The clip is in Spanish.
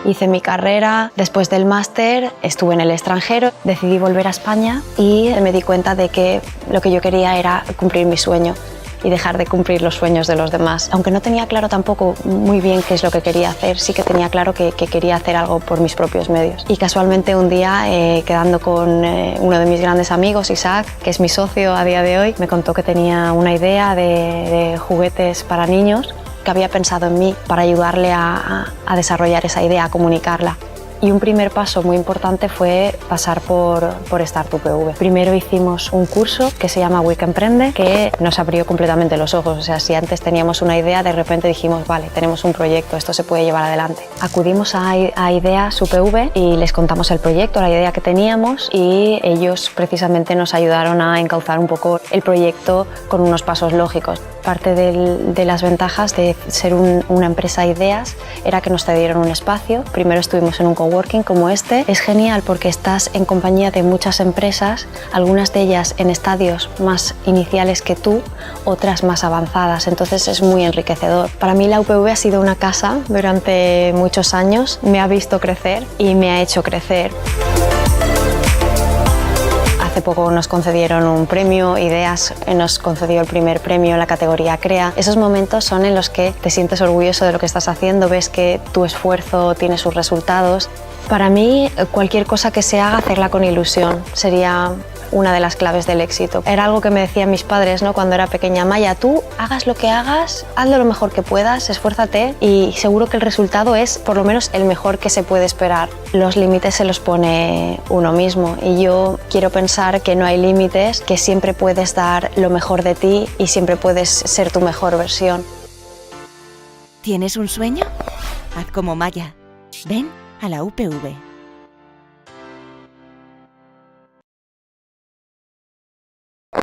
Hice mi carrera, después del máster estuve en el extranjero, decidí volver a España y me di cuenta de que lo que yo quería era cumplir mi sueño y dejar de cumplir los sueños de los demás. Aunque no tenía claro tampoco muy bien qué es lo que quería hacer, sí que tenía claro que quería hacer algo por mis propios medios. Y casualmente un día, quedando con uno de mis grandes amigos, Isaac, que es mi socio a día de hoy, me contó que tenía una idea de juguetes para niños, que había pensado en mí para ayudarle a desarrollar esa idea, a comunicarla. Y un primer paso muy importante fue pasar por Startup EV. Primero hicimos un curso que se llama Week Emprende, que nos abrió completamente los ojos. O sea, si antes teníamos una idea, de repente dijimos, vale, tenemos un proyecto, esto se puede llevar adelante. Acudimos a Ideas UPV y les contamos el proyecto, la idea que teníamos, y ellos precisamente nos ayudaron a encauzar un poco el proyecto con unos pasos lógicos. Parte de las ventajas de ser una empresa Ideas era que nos cedieron un espacio. Primero estuvimos en un coworking como este. Es genial porque estás en compañía de muchas empresas, algunas de ellas en estadios más iniciales que tú, otras más avanzadas, entonces es muy enriquecedor. Para mí la UPV ha sido una casa durante muchos años, me ha visto crecer y me ha hecho crecer. Hace poco nos concedieron un premio, Ideas nos concedió el primer premio en la categoría CREA. Esos momentos son en los que te sientes orgulloso de lo que estás haciendo, ves que tu esfuerzo tiene sus resultados. Para mí, cualquier cosa que se haga, hacerla con ilusión sería una de las claves del éxito. Era algo que me decían mis padres, ¿no? Cuando era pequeña: Maya, tú hagas lo que hagas, hazlo lo mejor que puedas, esfuérzate y seguro que el resultado es por lo menos el mejor que se puede esperar. Los límites se los pone uno mismo y yo quiero pensar que no hay límites, que siempre puedes dar lo mejor de ti y siempre puedes ser tu mejor versión. ¿Tienes un sueño? Haz como Maya. Ven a la UPV.